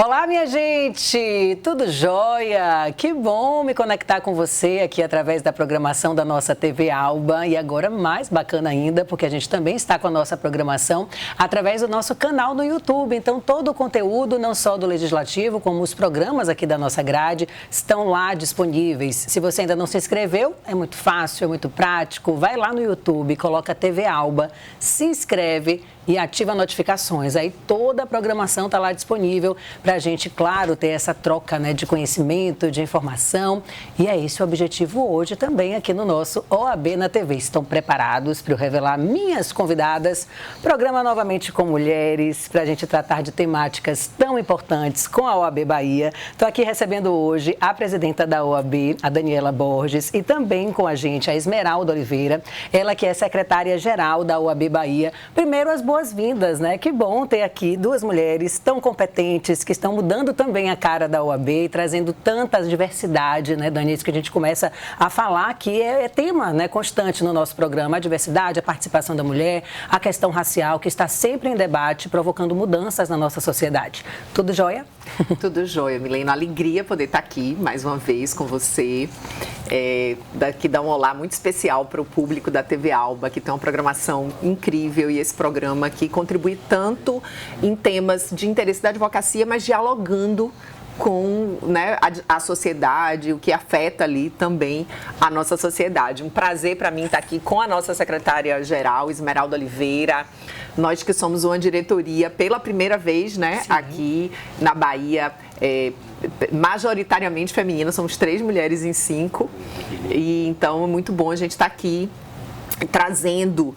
Olá, minha gente! Tudo jóia? Que bom me conectar com você aqui através da programação da nossa TV Alba. E agora mais bacana ainda, porque a gente também está com a nossa programação através do nosso canal no YouTube. Então, todo o conteúdo, não só do Legislativo, como os programas aqui da nossa grade, estão lá disponíveis. Se você ainda não se inscreveu, é muito fácil, é muito prático. Vai lá no YouTube, coloca TV Alba, se inscreve e ativa notificações. Aí toda a programação está lá disponível para a gente, claro, ter essa troca, né, de conhecimento, de informação. E é esse o objetivo hoje também aqui no nosso OAB na TV. Estão preparados para eu revelar minhas convidadas? Programa novamente com mulheres, para a gente tratar de temáticas tão importantes com a OAB Bahia. Estou aqui recebendo hoje a presidenta da OAB, a Daniela Borges, e também com a gente a Esmeralda Oliveira, ela que é secretária-geral da OAB Bahia. Primeiro, as boas-vindas, né? Que bom ter aqui duas mulheres tão competentes que estão mudando também a cara da OAB e trazendo tanta diversidade, né, Dani? Isso que a gente começa a falar que é tema, né, constante no nosso programa. A diversidade, a participação da mulher, a questão racial, que está sempre em debate, provocando mudanças na nossa sociedade. Tudo jóia? Tudo jóia, Milena. Alegria poder estar aqui mais uma vez com você. Que dá um olá muito especial para o público da TV Alba, que tem uma programação incrível e esse programa que contribui tanto em temas de interesse da advocacia, mas dialogando com, né, a sociedade, o que afeta ali também a nossa sociedade. Um prazer para mim estar aqui com a nossa secretária-geral, Esmeralda Oliveira. Nós que somos uma diretoria pela primeira vez, né, aqui na Bahia, majoritariamente feminina, somos 3 mulheres em 5. E então é muito bom a gente estar aqui trazendo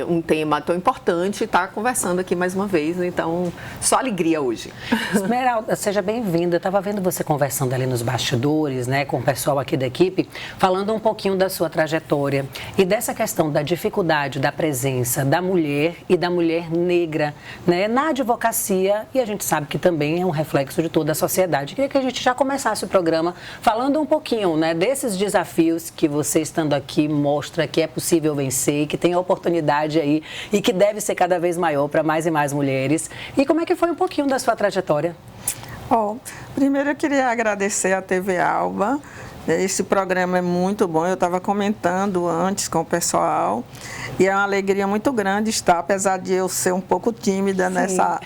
um tema tão importante e estar conversando aqui mais uma vez. Então, só alegria hoje. Esmeralda, seja bem-vinda. Eu estava vendo você conversando ali nos bastidores, né, com o pessoal aqui da equipe, falando um pouquinho da sua trajetória e dessa questão da dificuldade da presença da mulher e da mulher negra, né, na advocacia, e a gente sabe que também é um reflexo de toda a sociedade. Queria que a gente já começasse o programa falando um pouquinho, né, desses desafios que você, estando aqui, mostra que é possível vencer e que tem a oportunidade aí e que deve ser cada vez maior para mais e mais mulheres. E como é que foi um pouquinho da sua trajetória? Primeiro eu queria agradecer à TV Alba. Esse programa é muito bom, eu estava comentando antes com o pessoal e é uma alegria muito grande estar, apesar de eu ser um pouco tímida nessa...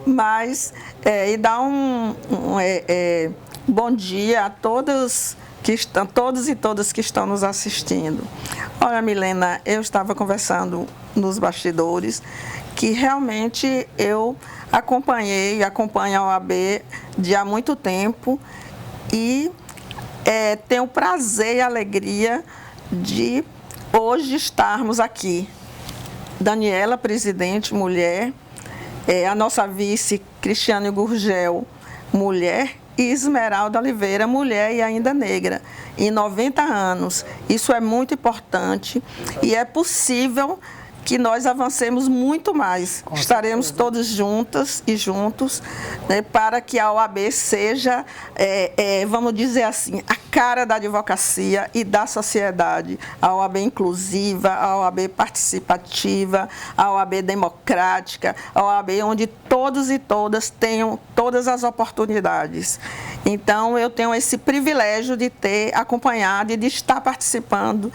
Mas, e dar bom dia a todos e todas que estão nos assistindo. Olha, Milena, eu estava conversando nos bastidores que realmente eu acompanho a OAB há muito tempo e tenho o prazer e a alegria de hoje estarmos aqui. Daniela, presidente, mulher, a nossa vice, Cristiane Gurgel, mulher, e Esmeralda Oliveira, mulher e ainda negra, em 90 anos. Isso é muito importante e é possível que nós avancemos muito mais. Estaremos todos juntas e juntos, né, para que a OAB seja, vamos dizer assim, a cara da advocacia e da sociedade. A OAB inclusiva, a OAB participativa, a OAB democrática, a OAB onde todos e todas tenham todas as oportunidades. Então, eu tenho esse privilégio de ter acompanhado e de estar participando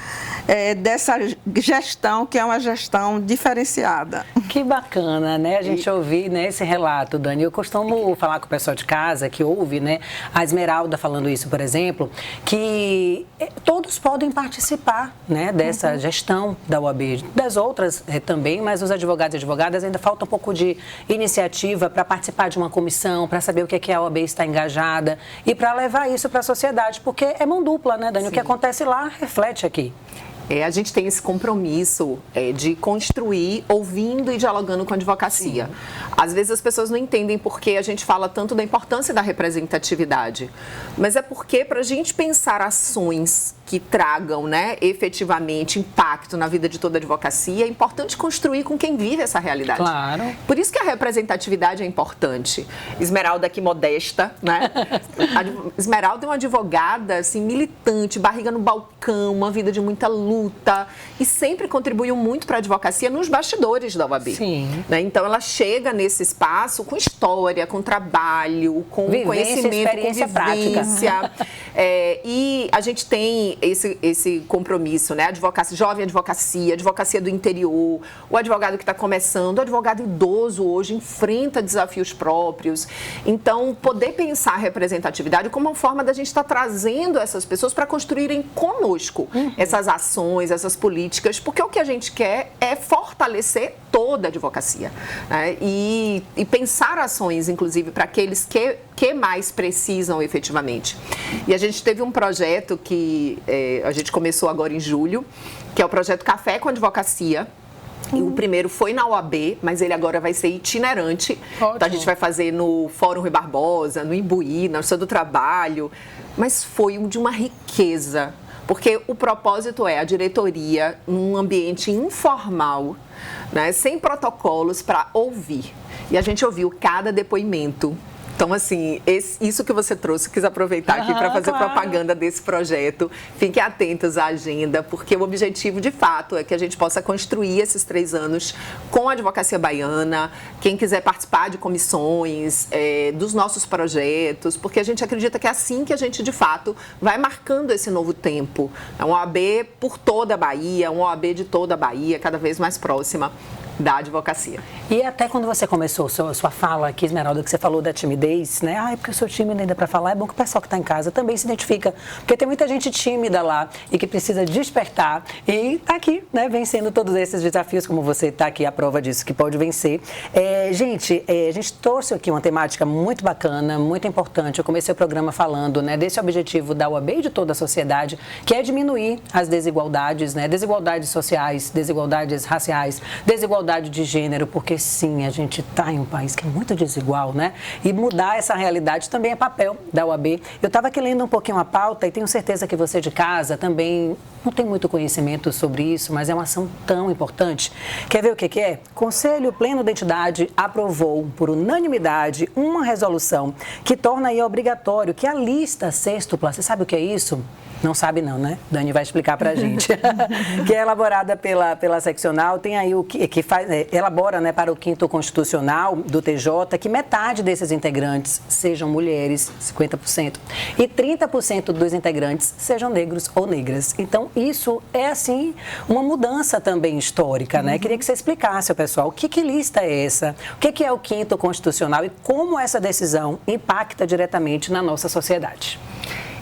dessa gestão, que é uma gestão diferenciada. Que bacana, né? A gente ouvir, né, esse relato, Dani. Eu costumo falar com o pessoal de casa que ouve, né, a Esmeralda falando isso, por exemplo, que todos podem participar, né, dessa gestão da OAB, das outras também, mas os advogados e advogadas ainda falta um pouco de iniciativa para participar de uma comissão, para saber o que é que a OAB está engajada e para levar isso para a sociedade, porque é mão dupla, né, Dani? Sim. O que acontece lá reflete aqui. A gente tem esse compromisso de construir ouvindo e dialogando com a advocacia. Sim. Às vezes as pessoas não entendem por que a gente fala tanto da importância da representatividade, mas é porque para a gente pensar ações que tragam, né, efetivamente impacto na vida de toda a advocacia, é importante construir com quem vive essa realidade. Claro. Por isso que a representatividade é importante. Esmeralda aqui modesta, né? Esmeralda é uma advogada, assim, militante, barriga no balcão, uma vida de muita luta e sempre contribuiu muito para a advocacia nos bastidores da OAB. Sim. Né? Então, ela chega nesse espaço com história, com trabalho, com conhecimento, com vivência. E a gente tem esse compromisso, né? Jovem advocacia do interior, o advogado que está começando, o advogado idoso hoje enfrenta desafios próprios. Então, poder pensar a representatividade como uma forma da gente estar trazendo essas pessoas para construírem conosco essas ações, essas políticas, porque o que a gente quer é fortalecer toda a advocacia, né? E pensar ações, inclusive, para aqueles que mais precisam efetivamente. E a gente teve um projeto que a gente começou agora em julho, que é o projeto Café com Advocacia. E o primeiro foi na OAB, mas ele agora vai ser itinerante. Ótimo. Então a gente vai fazer no Fórum Rui Barbosa, no Imbuí, na Justiça do Trabalho. Mas foi de uma riqueza, porque o propósito é a diretoria num ambiente informal, né, sem protocolos, para ouvir. E a gente ouviu cada depoimento. Então, assim, isso que você trouxe, quis aproveitar aqui para fazer propaganda desse projeto. Fiquem atentos à agenda, porque o objetivo, de fato, é que a gente possa construir esses 3 anos com a advocacia baiana. Quem quiser participar de comissões, dos nossos projetos, porque a gente acredita que é assim que a gente, de fato, vai marcando esse novo tempo. É uma OAB por toda a Bahia, uma OAB de toda a Bahia, cada vez mais próxima da advocacia. E até quando você começou sua fala aqui, Esmeralda, que você falou da timidez, né? Ah, é porque eu sou tímida ainda para falar. É bom que o pessoal que está em casa também se identifica, porque tem muita gente tímida lá e que precisa despertar e está aqui, né? Vencendo todos esses desafios, como você está aqui, a prova disso, que pode vencer. A gente trouxe aqui uma temática muito bacana, muito importante. Eu comecei o programa falando, né, desse objetivo da OAB e de toda a sociedade, que é diminuir as desigualdades, né? Desigualdades sociais, desigualdades raciais, desigualdade de gênero, porque sim, a gente está em um país que é muito desigual, né? E mudar essa realidade também é papel da OAB. Eu estava aqui lendo um pouquinho a pauta e tenho certeza que você de casa também não tem muito conhecimento sobre isso, mas é uma ação tão importante. Quer ver o que é? Conselho Pleno da Entidade aprovou por unanimidade uma resolução que torna aí obrigatório que a lista sextupla, você sabe o que é isso? Não sabe não, né? Dani vai explicar pra gente. Que é elaborada pela seccional, tem aí o que faz, elabora, né, para o 5º Constitucional do TJ, que metade desses integrantes sejam mulheres, 50%, e 30% dos integrantes sejam negros ou negras. Então, isso é, assim, uma mudança também histórica, né? Queria que você explicasse ao pessoal o que lista é essa, o que é o 5º Constitucional e como essa decisão impacta diretamente na nossa sociedade.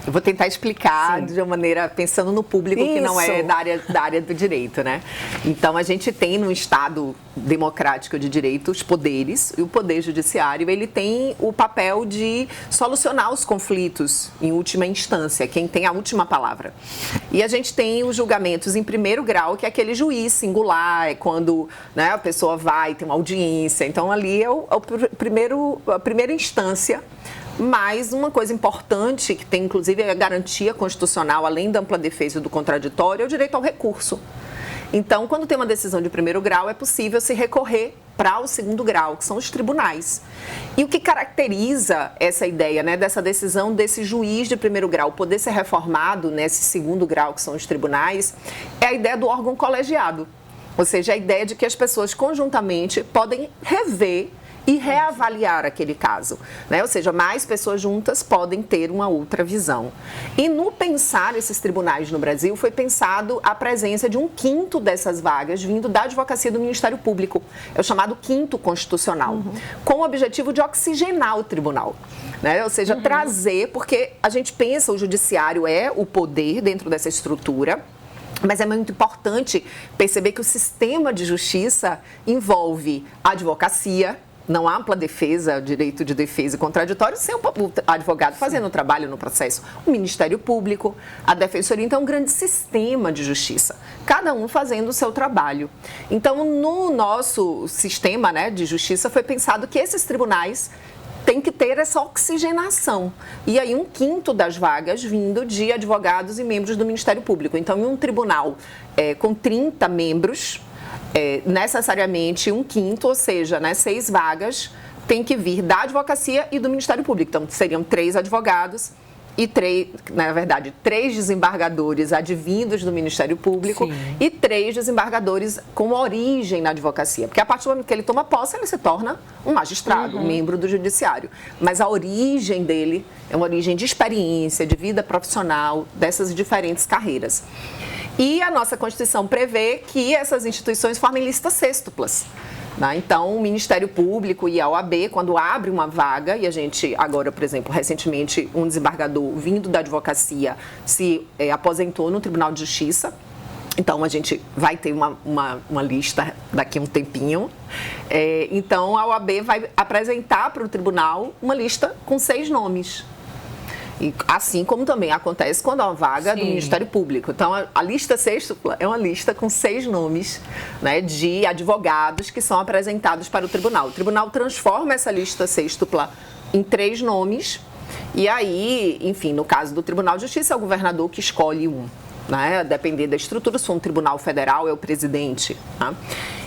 Eu vou tentar explicar de uma maneira, pensando no público que não é da área do direito, né? Então, a gente tem no Estado democrático de direito os poderes, e o Poder Judiciário, ele tem o papel de solucionar os conflitos em última instância, quem tem a última palavra. E a gente tem os julgamentos em primeiro grau, que é aquele juiz singular, é quando, né, a pessoa vai, tem uma audiência. Então, ali é a primeira instância. Mas uma coisa importante, que tem inclusive a garantia constitucional, além da ampla defesa e do contraditório, é o direito ao recurso. Então, quando tem uma decisão de primeiro grau, é possível se recorrer para o 2º grau, que são os tribunais. E o que caracteriza essa ideia, né, dessa decisão desse juiz de primeiro grau poder ser reformado nesse 2º grau, que são os tribunais, é a ideia do órgão colegiado. Ou seja, a ideia de que as pessoas conjuntamente podem rever e reavaliar aquele caso, né? Ou seja, mais pessoas juntas podem ter uma outra visão. E no pensar esses tribunais no Brasil, foi pensado a presença de 1/5 dessas vagas vindo da advocacia do Ministério Público, é o chamado 5º Constitucional, com o objetivo de oxigenar o tribunal, né? Ou seja, trazer, porque a gente pensa o judiciário é o poder dentro dessa estrutura, mas é muito importante perceber que o sistema de justiça envolve a advocacia, não há ampla defesa, direito de defesa e contraditório, sem o advogado fazendo o trabalho no processo. O Ministério Público, a Defensoria, então é um grande sistema de justiça, cada um fazendo o seu trabalho. Então, no nosso sistema, né, de justiça, foi pensado que esses tribunais tem que ter essa oxigenação. E aí 1/5 das vagas vindo de advogados e membros do Ministério Público. Então, em um tribunal com 30 membros, necessariamente 1/5, ou seja, 6 vagas, tem que vir da advocacia e do Ministério Público. Então, seriam 3 advogados e 3 desembargadores advindos do Ministério Público. Sim. E 3 desembargadores com origem na advocacia. Porque a partir do momento que ele toma posse, ele se torna um magistrado, um membro do judiciário. Mas a origem dele é uma origem de experiência, de vida profissional, dessas diferentes carreiras. E a nossa Constituição prevê que essas instituições formem listas sêxtuplas. Então, o Ministério Público e a OAB, quando abre uma vaga, e a gente agora, por exemplo, recentemente, um desembargador vindo da advocacia se aposentou no Tribunal de Justiça. Então, a gente vai ter uma lista daqui a um tempinho. Então, a OAB vai apresentar para o tribunal uma lista com 6 nomes. E assim como também acontece quando há uma vaga do Ministério Público. Então, a lista sêxtupla é uma lista com 6 nomes, né, de advogados que são apresentados para o tribunal. O tribunal transforma essa lista sêxtupla em 3 nomes e aí, enfim, no caso do Tribunal de Justiça, é o governador que escolhe um. Né, depender da estrutura, se for um tribunal federal, é o presidente. Né?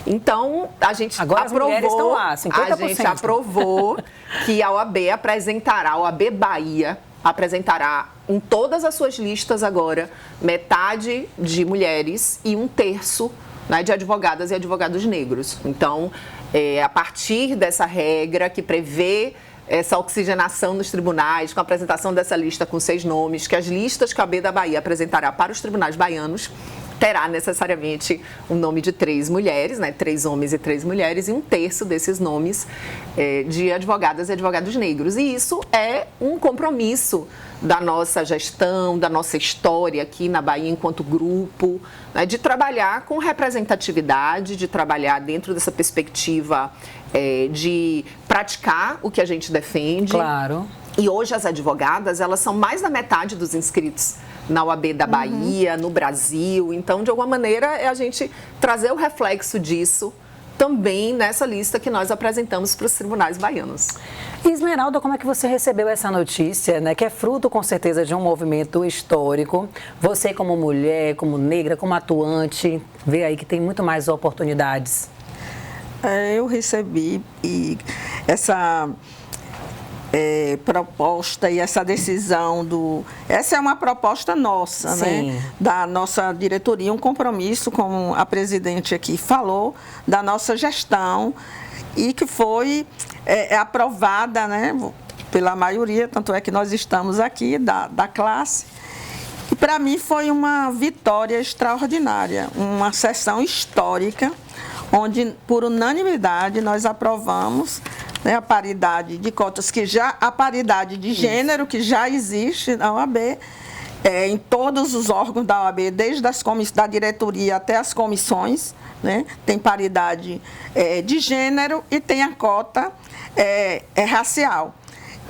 Então, a gente agora aprovou, lá, 50%. A gente aprovou que a OAB apresentará, a OAB Bahia apresentará em todas as suas listas agora metade de mulheres e 1/3, né, de advogadas e advogados negros. Então, a partir dessa regra que prevê essa oxigenação nos tribunais, com a apresentação dessa lista com 6 nomes, que as listas que a OAB da Bahia apresentará para os tribunais baianos terá necessariamente o nome de 3 mulheres, né, 3 homens e 3 mulheres, e 1/3 desses nomes de advogadas e advogados negros. E isso é um compromisso da nossa gestão, da nossa história aqui na Bahia enquanto grupo, né, de trabalhar com representatividade, de trabalhar dentro dessa perspectiva de praticar o que a gente defende. Claro. E hoje as advogadas, elas são mais da metade dos inscritos na OAB da Bahia, no Brasil. Então, de alguma maneira, é a gente trazer o reflexo disso também nessa lista que nós apresentamos para os tribunais baianos. Esmeralda, como é que você recebeu essa notícia, né? Que é fruto, com certeza, de um movimento histórico. Você, como mulher, como negra, como atuante, vê aí que tem muito mais oportunidades. Eu recebi essa proposta e essa decisão essa é uma proposta nossa, né? Da nossa diretoria, um compromisso, como a presidente aqui falou, da nossa gestão e que foi aprovada, né, pela maioria, tanto é que nós estamos aqui da classe. E para mim foi uma vitória extraordinária, uma sessão histórica, onde por unanimidade nós aprovamos, né, a paridade de cotas, a paridade de gênero que já existe na OAB, em todos os órgãos da OAB, desde da diretoria até as comissões, né, tem paridade de gênero e tem a cota racial.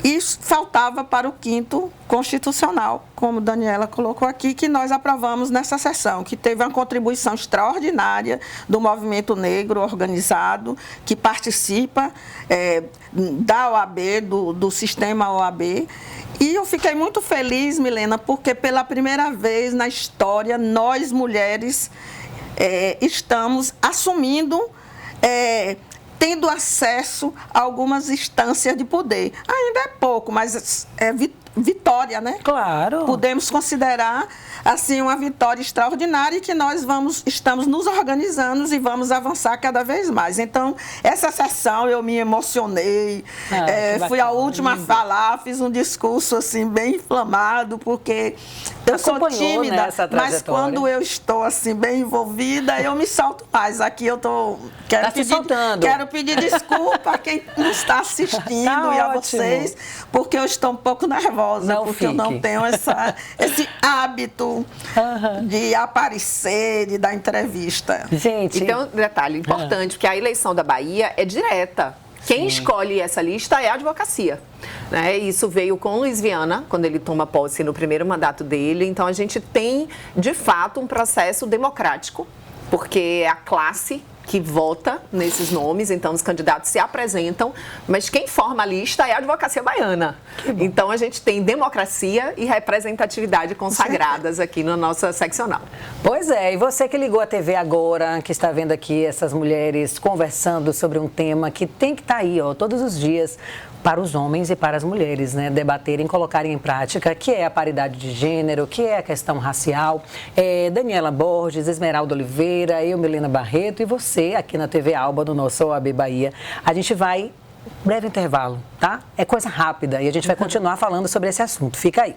Isso faltava para o 5º constitucional, como Daniela colocou aqui, que nós aprovamos nessa sessão, que teve uma contribuição extraordinária do movimento negro organizado, que participa da OAB, do sistema OAB. E eu fiquei muito feliz, Milena, porque pela primeira vez na história, nós mulheres estamos assumindo, tendo acesso a algumas instâncias de poder. Ainda é pouco, mas é vitória, né? Claro. Podemos considerar, assim, uma vitória extraordinária e que nós estamos nos organizando e vamos avançar cada vez mais. Então, essa sessão eu me emocionei, fui a última a falar, fiz um discurso, assim, bem inflamado, porque eu sou tímida, né, mas quando eu estou, assim, bem envolvida, eu me solto mais. Aqui eu quero pedir desculpa a quem nos está assistindo e a vocês, porque eu estou um pouco nervosa. Porque eu não tenho esse hábito de aparecer, de dar entrevista. Gente, e tem um detalhe importante, porque a eleição da Bahia é direta. Quem escolhe essa lista é a advocacia. Né? Isso veio com Luiz Viana, quando ele toma posse no primeiro mandato dele. Então, a gente tem, de fato, um processo democrático, porque é a classe que vota nesses nomes, então os candidatos se apresentam, mas quem forma a lista é a Advocacia Baiana. Então a gente tem democracia e representatividade consagradas aqui na nossa seccional. Pois é, e você que ligou a TV agora, que está vendo aqui essas mulheres conversando sobre um tema que tem que estar aí, ó, todos os dias, para os homens e para as mulheres, né, debaterem, colocarem em prática, que é a paridade de gênero, que é a questão racial. Daniela Borges, Esmeralda Oliveira, eu, Milena Barreto, e você aqui na TV Alba, do nosso OAB Bahia. A gente vai, breve intervalo, tá? É coisa rápida e a gente vai continuar falando sobre esse assunto. Fica aí.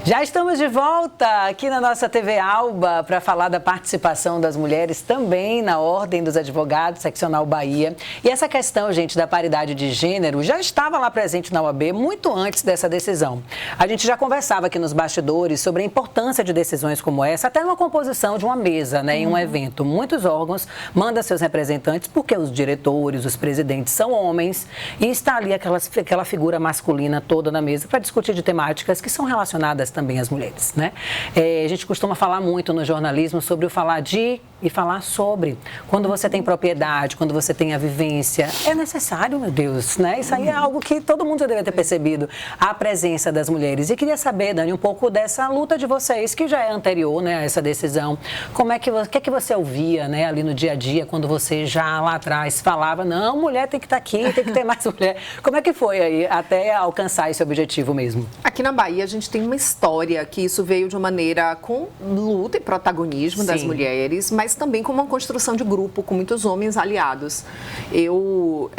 Já estamos de volta aqui na nossa TV Alba para falar da participação das mulheres também na Ordem dos Advogados, Seccional Bahia. E essa questão, gente, da paridade de gênero já estava lá presente na OAB muito antes dessa decisão. A gente já conversava aqui nos bastidores sobre a importância de decisões como essa, até numa composição de uma mesa, né, em um evento. Muitos órgãos mandam seus representantes porque os diretores, os presidentes são homens e está ali aquela figura masculina toda na mesa para discutir de temáticas que são relacionadas também as mulheres, né? A gente costuma falar muito no jornalismo sobre o falar de e falar sobre. Quando você tem propriedade, quando você tem a vivência, é necessário, meu Deus, né? Isso aí é algo que todo mundo já deve ter percebido, a presença das mulheres. E queria saber, Dani, um pouco dessa luta de vocês, que já é anterior, né, a essa decisão. O que é que você ouvia, né, ali no dia a dia, quando você já lá atrás falava, não, mulher tem que estar aqui, tem que ter mais mulher. Como é que foi aí até alcançar esse objetivo mesmo? Aqui na Bahia a gente tem uma história que isso veio de uma maneira com luta e protagonismo das mulheres, mas também com uma construção de grupo, com muitos homens aliados. Eu,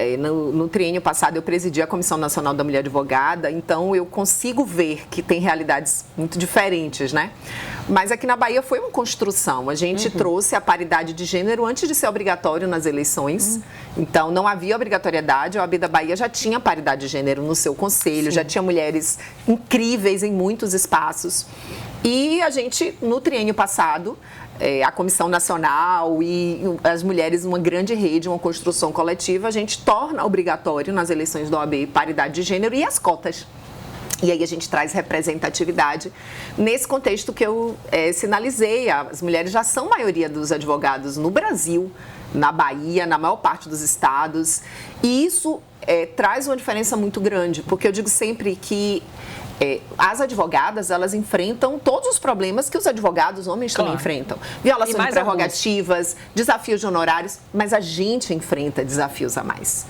no triênio passado, eu presidi a Comissão Nacional da Mulher Advogada, então eu consigo ver que tem realidades muito diferentes, né? Mas aqui na Bahia foi uma construção. A gente trouxe a paridade de gênero antes de ser obrigatório nas eleições. Então, não havia obrigatoriedade. A OAB da Bahia já tinha paridade de gênero no seu conselho, já tinha mulheres incríveis em muitos espaços. E a gente, no triênio passado, a Comissão Nacional e as mulheres, uma grande rede, uma construção coletiva, a gente torna obrigatório nas eleições da OAB paridade de gênero e as cotas. E aí a gente traz representatividade nesse contexto que eu sinalizei. As mulheres já são maioria dos advogados no Brasil, na Bahia, na maior parte dos estados. E isso traz uma diferença muito grande, porque eu digo sempre que as advogadas, elas enfrentam todos os problemas que os advogados homens também enfrentam. Violação de prerrogativas, desafios de honorários, mas a gente enfrenta desafios a mais.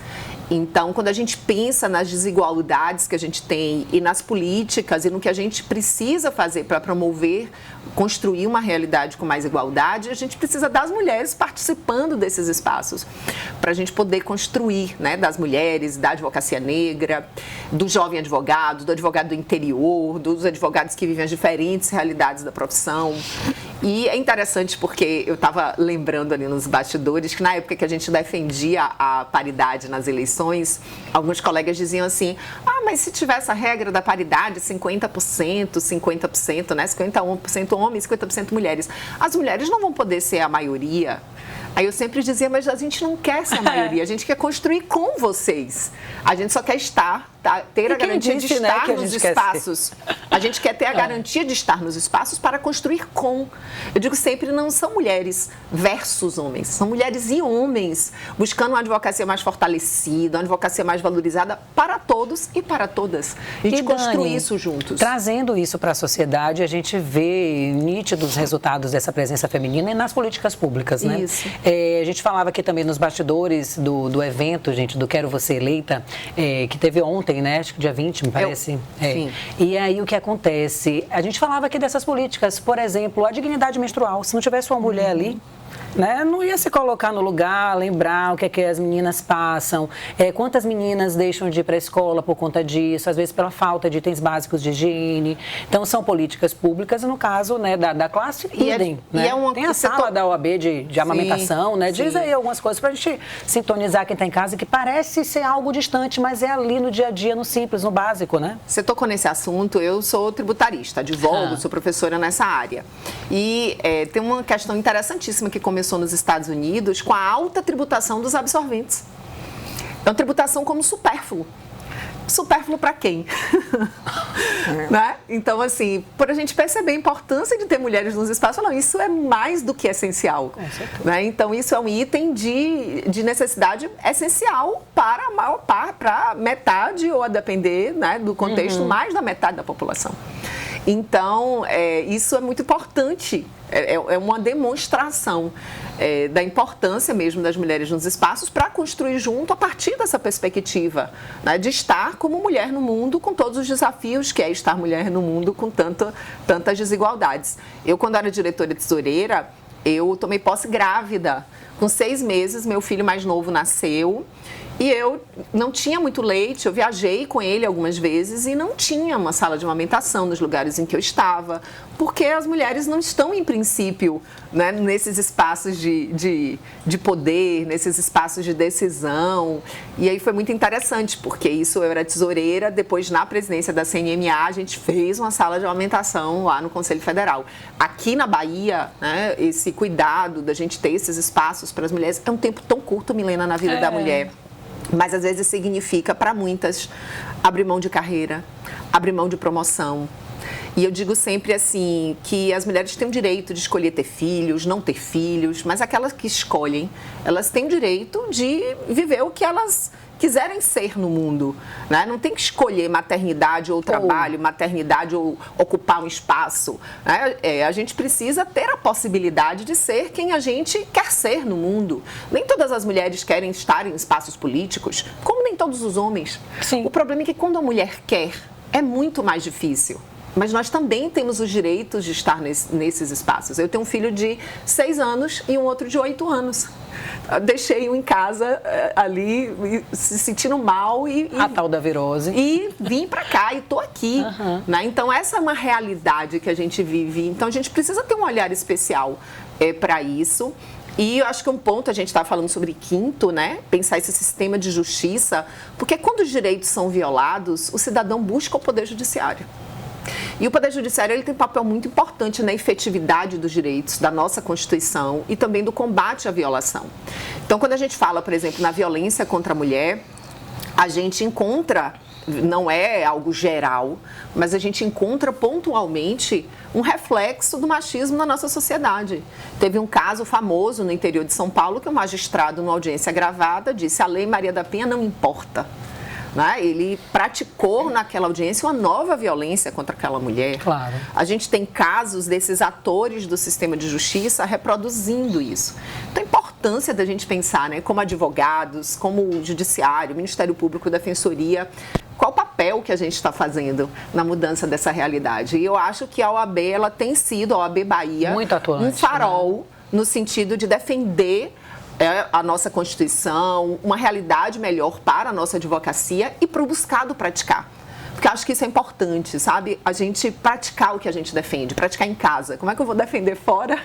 Então, quando a gente pensa nas desigualdades que a gente tem e nas políticas e no que a gente precisa fazer para promover, construir uma realidade com mais igualdade, a gente precisa das mulheres participando desses espaços para a gente poder construir, né, das mulheres, da advocacia negra, do jovem advogado, do advogado do interior, dos advogados que vivem as diferentes realidades da profissão. E é interessante porque eu estava lembrando ali nos bastidores que na época que a gente defendia a paridade nas eleições, alguns colegas diziam assim, mas se tiver essa regra da paridade, 50%, né, 51% homens, 50% mulheres, as mulheres não vão poder ser a maioria. Aí eu sempre dizia, mas a gente não quer ser a maioria, a gente quer construir com vocês. A gente só quer ter a garantia de estar nos espaços. A gente quer ter a garantia de estar nos espaços para construir com. Eu digo sempre, não são mulheres versus homens, são mulheres e homens buscando uma advocacia mais fortalecida, uma advocacia mais valorizada para todos e para todas. A gente construir isso juntos. Trazendo isso para a sociedade, a gente vê nítidos resultados dessa presença feminina e nas políticas públicas, né? Isso. A gente falava aqui também nos bastidores do evento, gente, do Quero Você Eleita, que teve ontem, né? Acho que dia 20, me parece. Sim. E aí o que acontece? A gente falava aqui dessas políticas, por exemplo, a dignidade menstrual. Se não tivesse uma mulher ali, né? Não ia se colocar no lugar, lembrar o que é que as meninas passam, quantas meninas deixam de ir para a escola por conta disso, às vezes pela falta de itens básicos de higiene. Então, são políticas públicas, no caso, né, da classe, idem. Né? Tem a sala da OAB de amamentação, né? Diz aí algumas coisas para a gente sintonizar quem está em casa, que parece ser algo distante, mas é ali no dia a dia, no simples, no básico, né? Você tocou nesse assunto, eu sou tributarista, advogo, sou professora nessa área. E tem uma questão interessantíssima que começou nos Estados Unidos com a alta tributação dos absorventes. Então, tributação como supérfluo. Supérfluo para quem? Né? Então, assim, por a gente perceber a importância de ter mulheres nos espaços, não, isso é mais do que essencial. Né? Então, isso é um item de necessidade essencial para a maior parte, para metade, ou a depender, né, do contexto, mais da metade da população. Então, isso é muito importante, é uma demonstração da importância mesmo das mulheres nos espaços para construir junto a partir dessa perspectiva, né, de estar como mulher no mundo com todos os desafios que é estar mulher no mundo com tantas desigualdades. Eu, quando era diretora tesoureira, eu tomei posse grávida. Com 6 meses, meu filho mais novo nasceu. E eu não tinha muito leite, eu viajei com ele algumas vezes e não tinha uma sala de amamentação nos lugares em que eu estava, porque as mulheres não estão, em princípio, né, nesses espaços de poder, nesses espaços de decisão. E aí foi muito interessante, porque isso eu era tesoureira, depois na presidência da CNMA a gente fez uma sala de amamentação lá no Conselho Federal. Aqui na Bahia, né, esse cuidado da gente ter esses espaços para as mulheres é um tempo tão curto, Milena, na vida da mulher. Mas às vezes significa para muitas abrir mão de carreira, abrir mão de promoção. E eu digo sempre assim, que as mulheres têm o direito de escolher ter filhos, não ter filhos, mas aquelas que escolhem, elas têm o direito de viver o que elas quiserem ser no mundo, né? Não tem que escolher maternidade ou trabalho, maternidade ou ocupar um espaço, né? A gente precisa ter a possibilidade de ser quem a gente quer ser no mundo. Nem todas as mulheres querem estar em espaços políticos, como nem todos os homens. Sim. O problema é que quando a mulher quer, é muito mais difícil. Mas nós também temos os direitos de estar nesses espaços. Eu tenho um filho de 6 anos e um outro de 8 anos. Deixei-o em casa ali, se sentindo mal. A tal da virose. E vim para cá e estou aqui. Né? Então, essa é uma realidade que a gente vive. Então, a gente precisa ter um olhar especial para isso. E eu acho que um ponto, a gente estava falando sobre quinto, né? Pensar esse sistema de justiça, porque quando os direitos são violados, o cidadão busca o Poder Judiciário. E o Poder Judiciário ele tem um papel muito importante na efetividade dos direitos da nossa Constituição e também do combate à violação. Então, quando a gente fala, por exemplo, na violência contra a mulher, a gente encontra, não é algo geral, mas a gente encontra pontualmente um reflexo do machismo na nossa sociedade. Teve um caso famoso no interior de São Paulo que o magistrado, numa audiência gravada, disse: a Lei Maria da Penha não importa. Né? Ele praticou naquela audiência uma nova violência contra aquela mulher. Claro. A gente tem casos desses atores do sistema de justiça reproduzindo isso. Então, a importância da gente pensar, né, como advogados, como o Judiciário, Ministério Público, Defensoria, qual o papel que a gente está fazendo na mudança dessa realidade. E eu acho que a OAB ela tem sido, a OAB Bahia, muito atuante, um farol, né? No sentido de defender a nossa Constituição, uma realidade melhor para a nossa advocacia e para o buscado praticar. Porque eu acho que isso é importante, sabe? A gente praticar o que a gente defende, praticar em casa. Como é que eu vou defender fora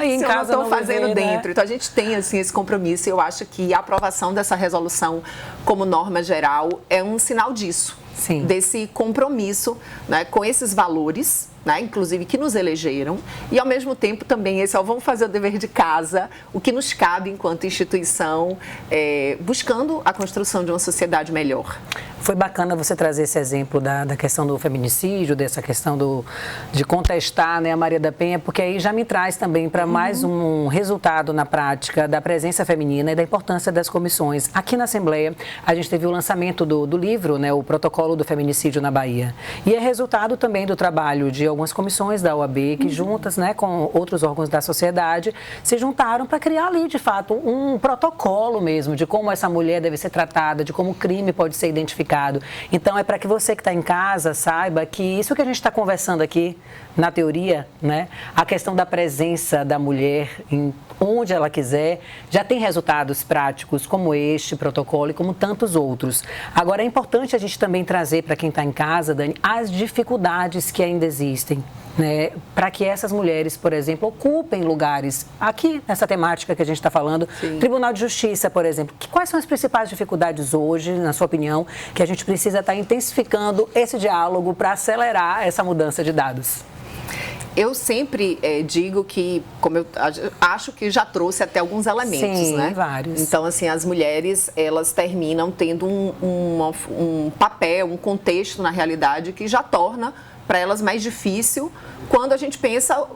em se casa eu não estou fazendo viver, dentro? Né? Então, a gente tem assim, esse compromisso e eu acho que a aprovação dessa resolução como norma geral é um sinal disso. Sim. Desse compromisso, né, com esses valores, né, inclusive que nos elegeram, e ao mesmo tempo também esse, vamos fazer o dever de casa, o que nos cabe enquanto instituição, buscando a construção de uma sociedade melhor. Foi bacana você trazer esse exemplo da questão do feminicídio, dessa questão de contestar, né, a Maria da Penha, porque aí já me traz também para mais um resultado na prática da presença feminina e da importância das comissões. Aqui na Assembleia, a gente teve o lançamento do livro, né, o Protocolo do Feminicídio na Bahia. E é resultado também do trabalho de algumas comissões da OAB que juntas, né, com outros órgãos da sociedade, se juntaram para criar ali, de fato, um protocolo mesmo de como essa mulher deve ser tratada, de como o crime pode ser identificado. Então, é para que você que está em casa saiba que isso que a gente está conversando aqui, na teoria, né, a questão da presença da mulher em onde ela quiser, já tem resultados práticos como este protocolo e como tantos outros. Agora, é importante a gente também trazer para quem está em casa, Dani, as dificuldades que ainda existem, né, para que essas mulheres, por exemplo, ocupem lugares aqui nessa temática que a gente está falando. Sim. Tribunal de Justiça, por exemplo. Quais são as principais dificuldades hoje, na sua opinião, que a gente precisa estar intensificando esse diálogo para acelerar essa mudança de dados? Eu sempre digo que, como eu acho que já trouxe até alguns elementos, sim, né? Vários. Então, assim, as mulheres, elas terminam tendo um papel, um contexto, na realidade, que já torna para elas mais difícil quando a gente pensa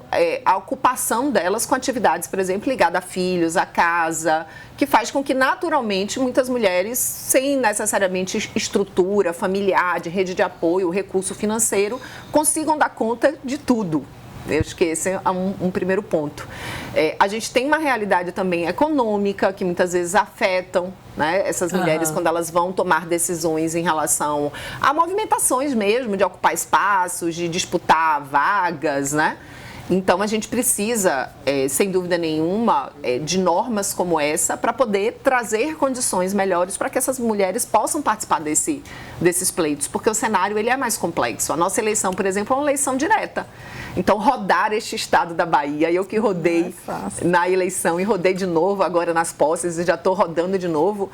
a ocupação delas com atividades, por exemplo, ligadas a filhos, a casa, que faz com que, naturalmente, muitas mulheres, sem necessariamente estrutura familiar, de rede de apoio, recurso financeiro, consigam dar conta de tudo. Eu acho que esse é um primeiro ponto. A gente tem uma realidade também econômica que muitas vezes afetam, né, essas mulheres quando elas vão tomar decisões em relação a movimentações mesmo, de ocupar espaços, de disputar vagas, né? Então, a gente precisa, sem dúvida nenhuma, de normas como essa para poder trazer condições melhores para que essas mulheres possam participar desses pleitos, porque o cenário ele é mais complexo. A nossa eleição, por exemplo, é uma eleição direta. Então, rodar este estado da Bahia, eu que rodei na eleição e rodei de novo agora nas posses e já estou rodando de novo,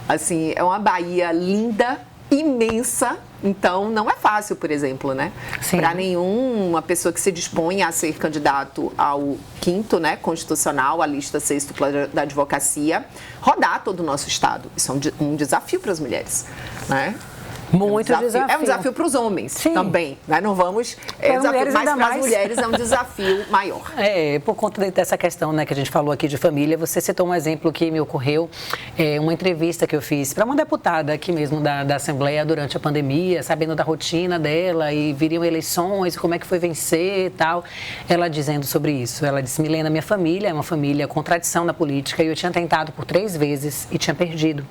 assim, é uma Bahia linda, imensa, então não é fácil, por exemplo, né? Para nenhuma pessoa que se dispõe a ser candidato ao 5º, né, constitucional, a lista 6ª da advocacia, rodar todo o nosso estado. Isso é um desafio para as mulheres, né? Muito desafio. É um desafio para os homens também, né? Não vamos... mas para as mulheres é um desafio maior. Por conta dessa questão, né, que a gente falou aqui de família, você citou um exemplo que me ocorreu, uma entrevista que eu fiz para uma deputada aqui mesmo da Assembleia durante a pandemia, sabendo da rotina dela e viriam eleições, como é que foi vencer e tal. Ela dizendo sobre isso, ela disse: Milena, minha família é uma família com tradição na política e eu tinha tentado por 3 vezes e tinha perdido.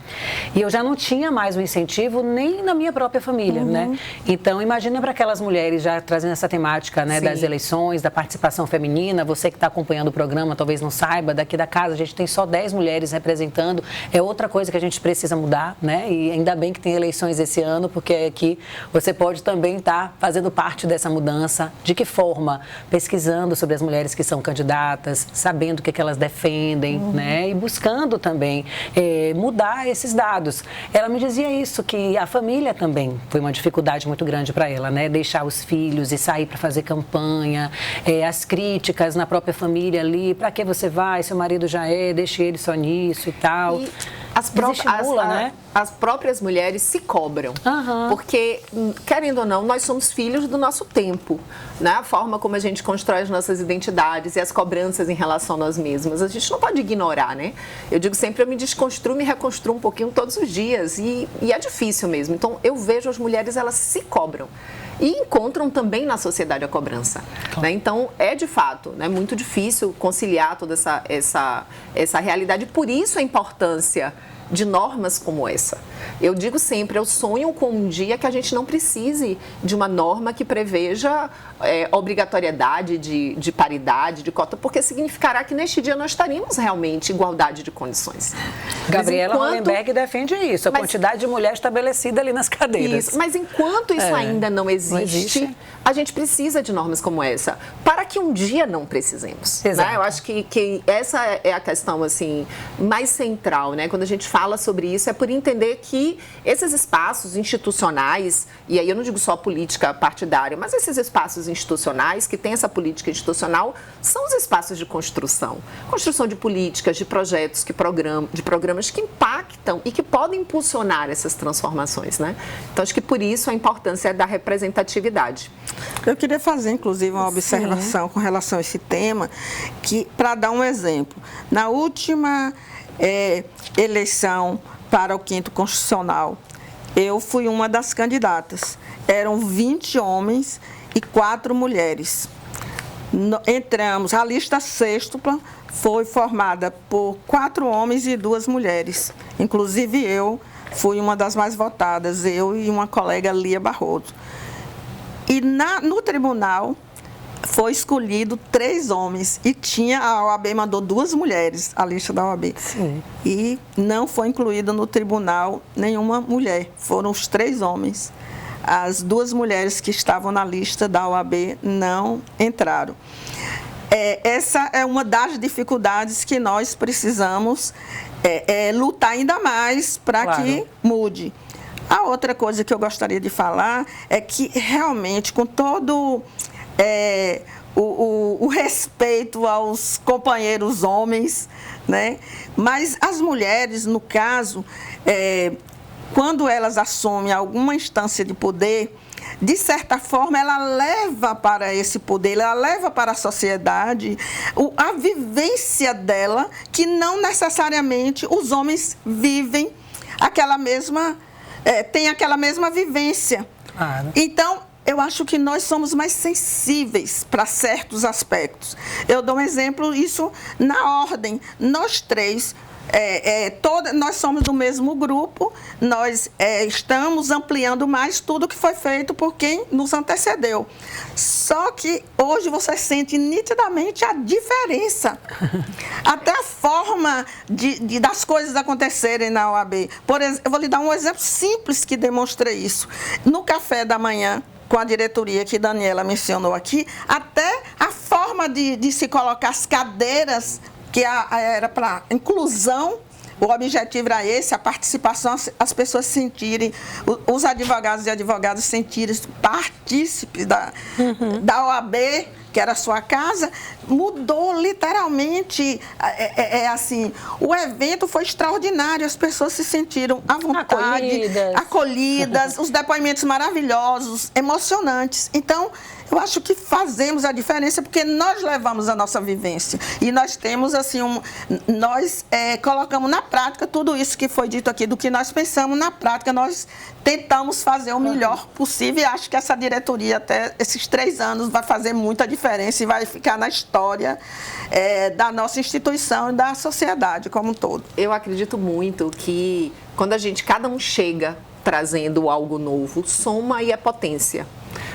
E eu já não tinha mais o incentivo nem na minha própria família, né? Então, imagina para aquelas mulheres já trazendo essa temática, né, das eleições, da participação feminina. Você que está acompanhando o programa talvez não saiba, daqui da casa a gente tem só 10 mulheres representando. É outra coisa que a gente precisa mudar, né? E ainda bem que tem eleições esse ano, porque aqui você pode também estar fazendo parte dessa mudança. De que forma? Pesquisando sobre as mulheres que são candidatas, sabendo o que elas defendem, né? E buscando também mudar esses dados. Ela me dizia isso, que a família também foi uma dificuldade muito grande para ela, né? Deixar os filhos e sair para fazer campanha, as críticas na própria família ali, para que você vai, seu marido já deixe ele só nisso e tal. E as próprias mulheres se cobram, porque, querendo ou não, nós somos filhos do nosso tempo, né? A forma como a gente constrói as nossas identidades e as cobranças em relação a nós mesmas, a gente não pode ignorar, né? Eu digo sempre, eu me desconstruo, me reconstruo um pouquinho todos os dias e é difícil mesmo. Então, eu vejo as mulheres, elas se cobram e encontram também na sociedade a cobrança, né? Então, é de fato, né, muito difícil conciliar toda essa realidade, por isso a importância de normas como essa. Eu digo sempre, eu sonho com um dia que a gente não precise de uma norma que preveja obrigatoriedade de paridade, de cota, porque significará que neste dia nós estaríamos realmente em igualdade de condições. Gabriela Hollenberg defende isso, a quantidade de mulher estabelecida ali nas cadeiras. Isso, mas enquanto isso ainda não existe, a gente precisa de normas como essa, para que um dia não precisemos. Né? Eu acho que essa é a questão assim, mais central, né? Quando a gente fala sobre isso, é por entender que esses espaços institucionais, e aí eu não digo só política partidária, mas esses espaços institucionais, que têm essa política institucional, são os espaços de construção de políticas, de projetos, de programas que impactam e que podem impulsionar essas transformações, né? Então, acho que por isso a importância da representatividade. Eu queria fazer, inclusive, uma observação com relação a esse tema, que, para dar um exemplo, na última eleição para o 5º Constitucional, eu fui uma das candidatas. Eram 20 homens e 4 mulheres. Entramos, a lista sextupla foi formada por 4 homens e 2 mulheres. Inclusive eu fui uma das mais votadas, eu e uma colega, Lia Barroso. E no tribunal foi escolhido 3 homens e a OAB mandou 2 mulheres, a lista da OAB. Sim. E não foi incluída no tribunal nenhuma mulher, foram os 3 homens. As 2 mulheres que estavam na lista da OAB não entraram. Essa é uma das dificuldades que nós precisamos lutar ainda mais para que mude. A outra coisa que eu gostaria de falar é que realmente, com todo o respeito aos companheiros homens, né? Mas as mulheres, no caso, quando elas assumem alguma instância de poder, de certa forma, ela leva para esse poder, ela leva para a sociedade a vivência dela, que não necessariamente os homens vivem têm aquela mesma vivência. Claro. Então, eu acho que nós somos mais sensíveis para certos aspectos. Eu dou um exemplo, isso na ordem. Nós 3, nós somos do mesmo grupo, nós estamos ampliando mais tudo que foi feito por quem nos antecedeu. Só que hoje você sente nitidamente a diferença. Até a forma das coisas acontecerem na OAB. Por exemplo, eu vou lhe dar um exemplo simples que demonstra isso. No café da manhã, com a diretoria que Daniela mencionou aqui, até a forma de se colocar as cadeiras, que era para inclusão, o objetivo era esse, a participação, as pessoas sentirem, os advogados e advogadas sentirem partícipes da OAB, que era a sua casa, mudou literalmente, assim, o evento foi extraordinário, as pessoas se sentiram à vontade, acolhidas, os depoimentos maravilhosos, emocionantes. Então, eu acho que fazemos a diferença porque nós levamos a nossa vivência e nós temos, assim, nós colocamos na prática tudo isso que foi dito aqui, do que nós pensamos na prática, nós tentamos fazer o melhor possível e acho que essa diretoria, até esses 3 anos, vai fazer muita diferença e vai ficar na história da nossa instituição e da sociedade como um todo. Eu acredito muito que quando cada um chega trazendo algo novo, soma e é potência.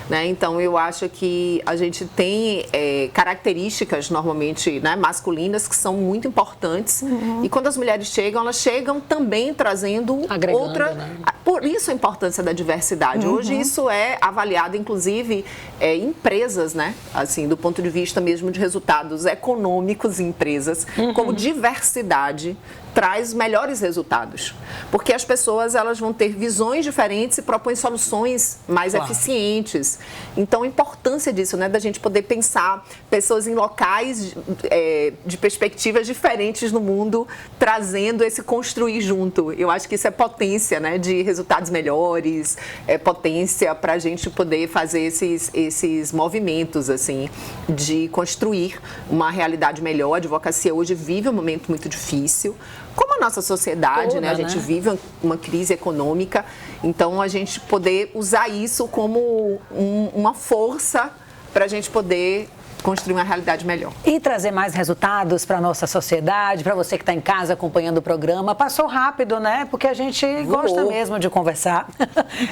Né? Então, eu acho que a gente tem características, normalmente, né, masculinas, que são muito importantes. E quando as mulheres chegam, elas chegam também trazendo outra... Né? Por isso a importância da diversidade. Hoje isso é avaliado, inclusive, em empresas, né? Assim, do ponto de vista mesmo de resultados econômicos em empresas, como diversidade traz melhores resultados, porque as pessoas elas vão ter visões diferentes e propõem soluções mais eficientes. Então, a importância disso, né, da gente poder pensar pessoas em locais de perspectivas diferentes no mundo, trazendo esse construir junto. Eu acho que isso é potência, né, de resultados melhores, potência para a gente poder fazer esses movimentos, assim, de construir uma realidade melhor. A advocacia hoje vive um momento muito difícil, como a nossa sociedade, né? A gente vive uma crise econômica, então a gente poder usar isso como uma força para a gente poder construir uma realidade melhor. E trazer mais resultados para a nossa sociedade, para você que está em casa acompanhando o programa. Passou rápido, né? Porque a gente gosta mesmo de conversar,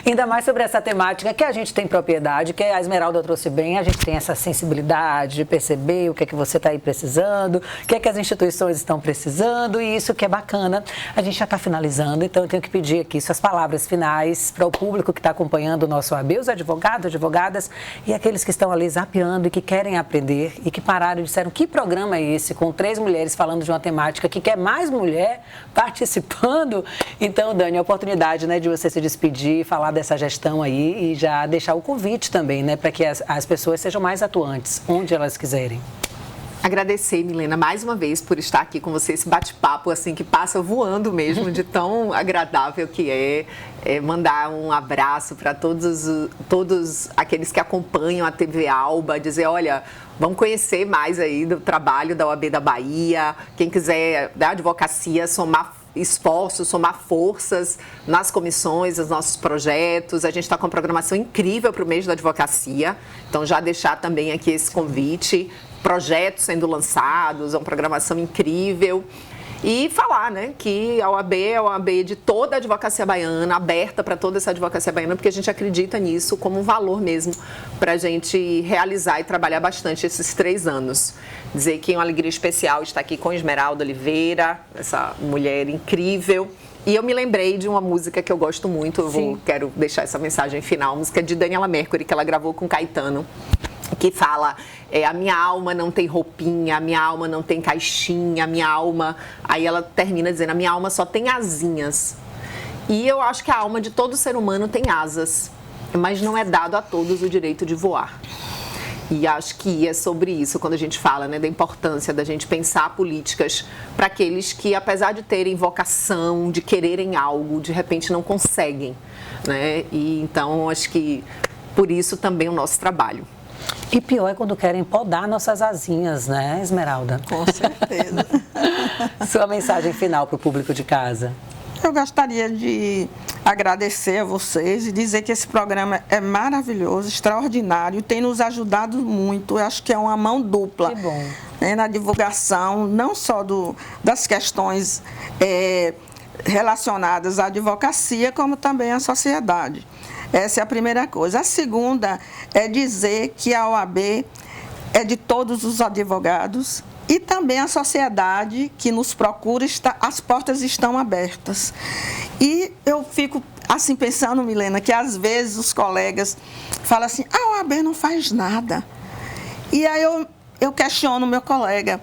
ainda mais sobre essa temática que a gente tem propriedade, que a Esmeralda trouxe bem, a gente tem essa sensibilidade de perceber o que é que você está aí precisando, o que é que as instituições estão precisando, e isso que é bacana. A gente já está finalizando, então eu tenho que pedir aqui suas palavras finais para o público que está acompanhando o nosso OAB, os advogados, advogadas e aqueles que estão ali zapeando e que querem aprender e que pararam e disseram: que programa é esse, com 3 mulheres falando de uma temática que quer mais mulher participando? Então, Dani, a oportunidade, né, de você se despedir, falar dessa gestão aí e já deixar o convite também, né, para que as pessoas sejam mais atuantes, onde elas quiserem. Agradecer, Milena, mais uma vez por estar aqui com você, esse bate-papo assim que passa voando mesmo, de tão agradável que mandar um abraço para todos aqueles que acompanham a TV Alba, dizer, olha, vamos conhecer mais aí do trabalho da OAB da Bahia, quem quiser da advocacia somar esforços, somar forças nas comissões, nos nossos projetos. A gente está com uma programação incrível para o mês da advocacia, então já deixar também aqui esse convite, projetos sendo lançados, uma programação incrível. E falar, né, que a OAB é a OAB de toda a advocacia baiana, aberta para toda essa advocacia baiana, porque a gente acredita nisso como um valor mesmo para a gente realizar e trabalhar bastante esses 3 anos. Dizer que é uma alegria especial estar aqui com Esmeralda Oliveira, essa mulher incrível. E eu me lembrei de uma música que eu gosto muito, quero deixar essa mensagem final, a música de Daniela Mercury, que ela gravou com Caetano, que fala, a minha alma não tem roupinha, a minha alma não tem caixinha, a minha alma... Aí ela termina dizendo, a minha alma só tem asinhas. E eu acho que a alma de todo ser humano tem asas, mas não é dado a todos o direito de voar. E acho que é sobre isso, quando a gente fala, né, da importância da gente pensar políticas para aqueles que, apesar de terem vocação, de quererem algo, de repente não conseguem, né? E então, acho que por isso também o nosso trabalho. E pior é quando querem podar nossas asinhas, né, Esmeralda? Com certeza. Sua mensagem final para o público de casa. Eu gostaria de agradecer a vocês e dizer que esse programa é maravilhoso, extraordinário, tem nos ajudado muito. Eu acho que é uma mão dupla, que bom, né, na divulgação, não só das questões relacionadas à advocacia, como também à sociedade. Essa é a primeira coisa. A segunda é dizer que a OAB é de todos os advogados e também a sociedade que nos procura, as portas estão abertas. E eu fico assim pensando, Milena, que às vezes os colegas falam assim, a OAB não faz nada. E aí eu questiono o meu colega,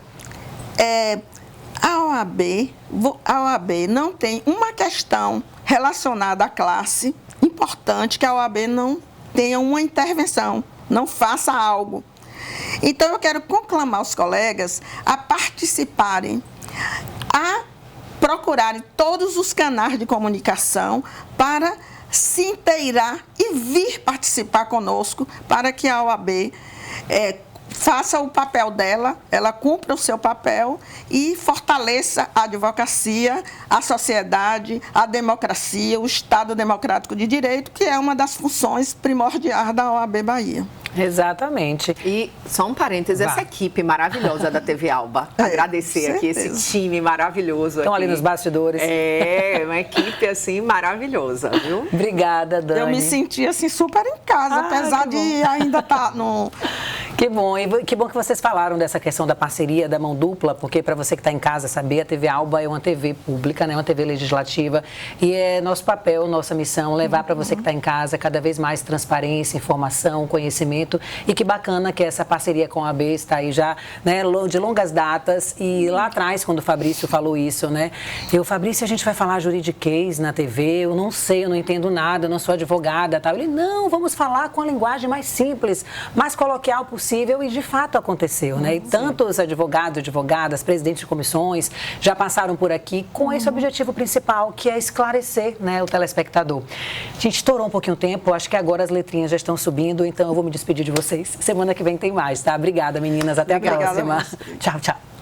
a OAB não tem uma questão relacionada à classe importante que a OAB não tenha uma intervenção, não faça algo. Então, eu quero conclamar os colegas a participarem, a procurarem todos os canais de comunicação para se inteirar e vir participar conosco para que a OAB faça o papel dela, ela cumpra o seu papel e fortaleça a advocacia, a sociedade, a democracia, o Estado Democrático de Direito, que é uma das funções primordiais da OAB Bahia. Exatamente. E só um parêntese, essa equipe maravilhosa da TV Alba. Agradecer aqui esse time maravilhoso. Estão aqui ali nos bastidores. Uma equipe assim maravilhosa, viu? Obrigada, Dani. Eu me senti assim super em casa, apesar de ainda estar no... Que bom, e que bom que vocês falaram dessa questão da parceria, da mão dupla, porque para você que está em casa saber, a TV Alba é uma TV pública, né, uma TV legislativa, e é nosso papel, nossa missão, levar para você que está em casa cada vez mais transparência, informação, conhecimento, e que bacana que essa parceria com a AB está aí já, né, de longas datas, e lá atrás, quando o Fabrício falou isso, né, Fabrício, a gente vai falar juridiquês na TV, eu não sei, eu não entendo nada, eu não sou advogada, tal. Ele, não, vamos falar com a linguagem mais simples, mais coloquial possível, e de fato aconteceu, né? E tantos advogados, advogadas, presidentes de comissões já passaram por aqui com esse objetivo principal, que é esclarecer, né, o telespectador. A gente estourou um pouquinho o tempo, acho que agora as letrinhas já estão subindo, então eu vou me despedir de vocês. Semana que vem tem mais, tá? Obrigada, meninas. Até a próxima. Tchau, tchau.